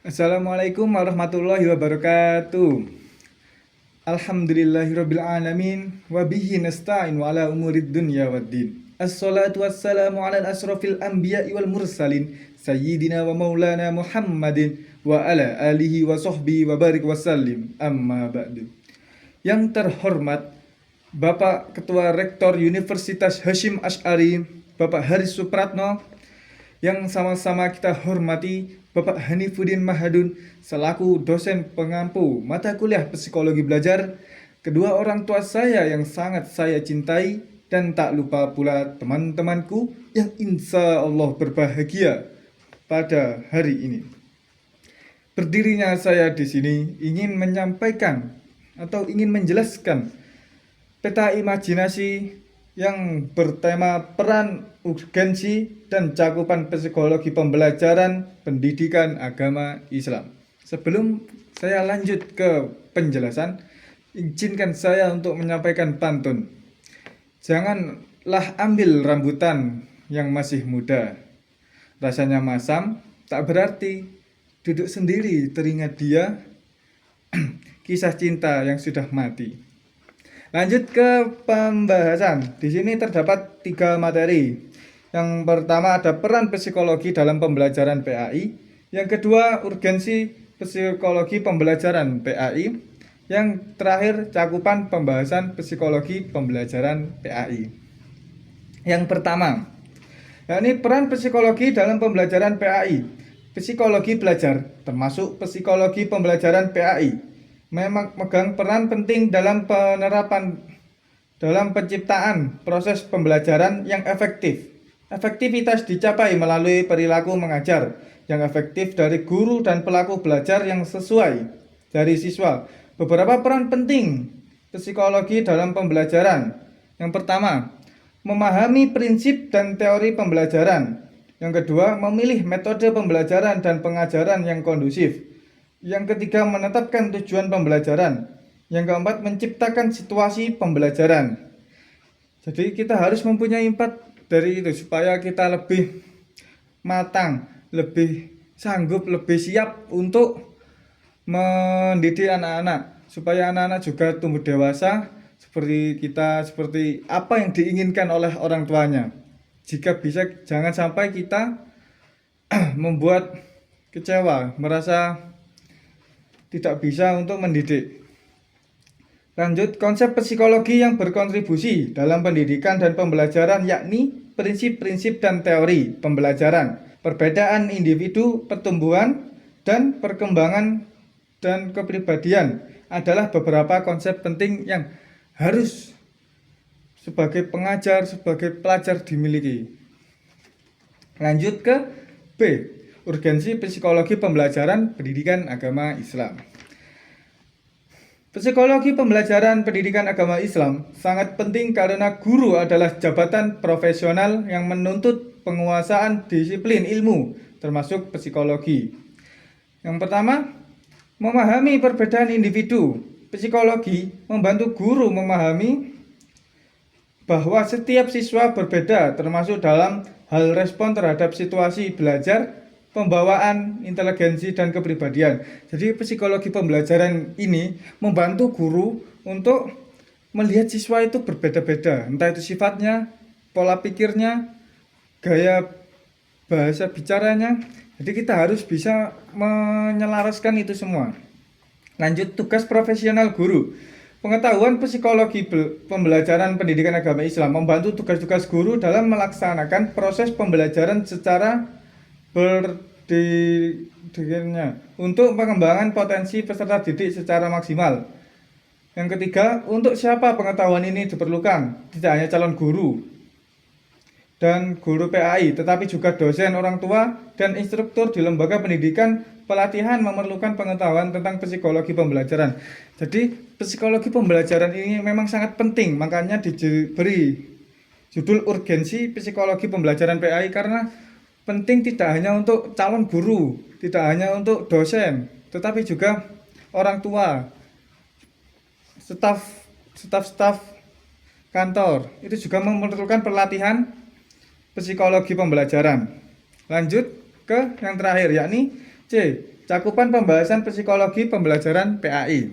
Assalamualaikum warahmatullahi wabarakatuh. Alhamdulillahirabbil alamin wa bihi nasta'in wa ala umurid dunya waddin. Assalatu wassalamu ala asrofil anbiya'i wal mursalin sayyidina wa maulana Muhammadin wa ala alihi wa sahbihi wa barik wasallim. Amma ba'du. Yang terhormat Bapak Ketua Rektor Universitas Hasyim Asy'ari, Bapak Haris Supratno, yang sama-sama kita hormati Bapak Hanifuddin Mahadun selaku dosen pengampu mata kuliah psikologi belajar, kedua orang tua saya yang sangat saya cintai, dan tak lupa pula teman-temanku yang insya Allah berbahagia pada hari ini. Berdirinya saya di sini ingin menyampaikan atau ingin menjelaskan peta imajinasi yang bertema peran, urgensi, dan cakupan psikologi pembelajaran pendidikan agama Islam. Sebelum saya lanjut ke penjelasan, izinkan saya untuk menyampaikan pantun. Janganlah ambil rambutan yang masih muda, rasanya masam, tak berarti duduk sendiri teringat dia kisah cinta yang sudah mati. Lanjut ke pembahasan. Di sini terdapat 3 materi. Yang pertama ada peran psikologi dalam pembelajaran PAI. Yang kedua urgensi psikologi pembelajaran PAI. Yang terakhir cakupan pembahasan psikologi pembelajaran PAI. Yang pertama, yakni peran psikologi dalam pembelajaran PAI. Psikologi belajar termasuk psikologi pembelajaran PAI memang megang peran penting dalam penerapan, dalam penciptaan proses pembelajaran yang efektif. Efektivitas dicapai melalui perilaku mengajar yang efektif dari guru dan pelaku belajar yang sesuai dari siswa. Beberapa peran penting psikologi dalam pembelajaran. Yang pertama, memahami prinsip dan teori pembelajaran. Yang kedua, memilih metode pembelajaran dan pengajaran yang kondusif. Yang ketiga, menetapkan tujuan pembelajaran. Yang keempat, menciptakan situasi pembelajaran. Jadi kita harus mempunyai 4 dari itu supaya kita lebih matang, lebih sanggup, lebih siap untuk mendidik anak-anak, supaya anak-anak juga tumbuh dewasa seperti kita, seperti apa yang diinginkan oleh orang tuanya. Jika bisa, jangan sampai kita membuat kecewa, merasa tidak bisa untuk mendidik. Lanjut, konsep psikologi yang berkontribusi dalam pendidikan dan pembelajaran yakni prinsip-prinsip dan teori pembelajaran, perbedaan individu, pertumbuhan dan perkembangan dan kepribadian adalah beberapa konsep penting yang harus sebagai pengajar, sebagai pelajar dimiliki. Lanjut ke B, urgensi psikologi pembelajaran pendidikan agama Islam. Psikologi pembelajaran pendidikan agama Islam sangat penting karena guru adalah jabatan profesional yang menuntut penguasaan disiplin ilmu, termasuk psikologi. Yang pertama, memahami perbedaan individu. Psikologi membantu guru memahami bahwa setiap siswa berbeda, termasuk dalam hal respon terhadap situasi belajar, pembawaan, inteligensi, dan kepribadian. Jadi psikologi pembelajaran ini membantu guru untuk melihat siswa itu berbeda-beda, entah itu sifatnya, pola pikirnya, gaya bahasa bicaranya. Jadi kita harus bisa menyelaraskan itu semua. Lanjut, tugas profesional guru. Pengetahuan psikologi pembelajaran pendidikan agama Islam membantu tugas-tugas guru dalam melaksanakan proses pembelajaran secara berdirinya untuk pengembangan potensi peserta didik secara maksimal. Yang ketiga, untuk siapa pengetahuan ini diperlukan? Tidak hanya calon guru dan guru PAI, tetapi juga dosen, orang tua, dan instruktur di lembaga pendidikan pelatihan memerlukan pengetahuan tentang psikologi pembelajaran. Jadi psikologi pembelajaran ini memang sangat penting, makanya diberi judul urgensi psikologi pembelajaran PAI karena penting tidak hanya untuk calon guru, tidak hanya untuk dosen, tetapi juga orang tua, staf kantor. Itu juga memerlukan pelatihan psikologi pembelajaran. Lanjut ke yang terakhir, yakni C, Cakupan pembahasan psikologi pembelajaran PAI.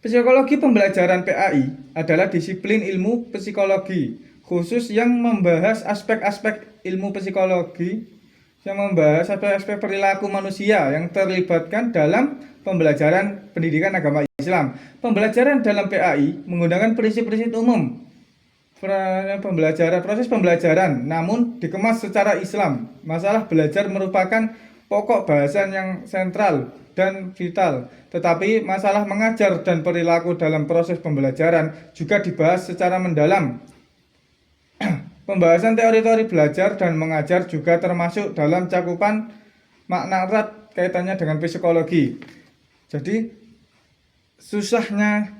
Psikologi pembelajaran PAI adalah disiplin ilmu psikologi khusus yang membahas aspek-aspek ilmu psikologi, yang membahas aspek-aspek perilaku manusia yang terlibatkan dalam pembelajaran pendidikan agama Islam. Pembelajaran dalam PAI menggunakan prinsip-prinsip umum proses pembelajaran namun dikemas secara Islam. Masalah belajar merupakan pokok bahasan yang sentral dan vital, tetapi masalah mengajar dan perilaku dalam proses pembelajaran juga dibahas secara mendalam. Pembahasan teori-teori belajar dan mengajar juga termasuk dalam cakupan makna erat kaitannya dengan psikologi. Jadi susahnya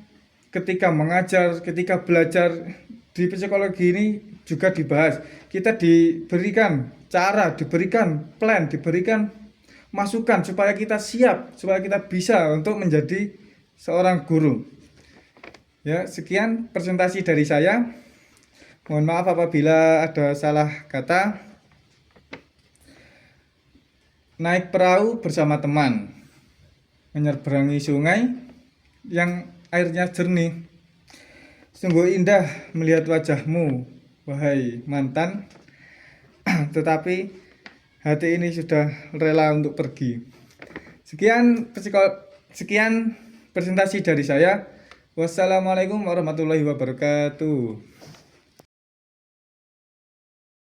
ketika mengajar, ketika belajar di psikologi ini juga dibahas. Kita diberikan cara, diberikan plan, diberikan masukan supaya kita siap, supaya kita bisa untuk menjadi seorang guru. Ya, sekian presentasi dari saya. Mohon maaf apabila ada salah kata. Naik perahu bersama teman, menyeberangi sungai yang airnya jernih. Sungguh indah melihat wajahmu, wahai mantan, tetapi hati ini sudah rela untuk pergi. Sekian presentasi dari saya. Wassalamualaikum warahmatullahi wabarakatuh.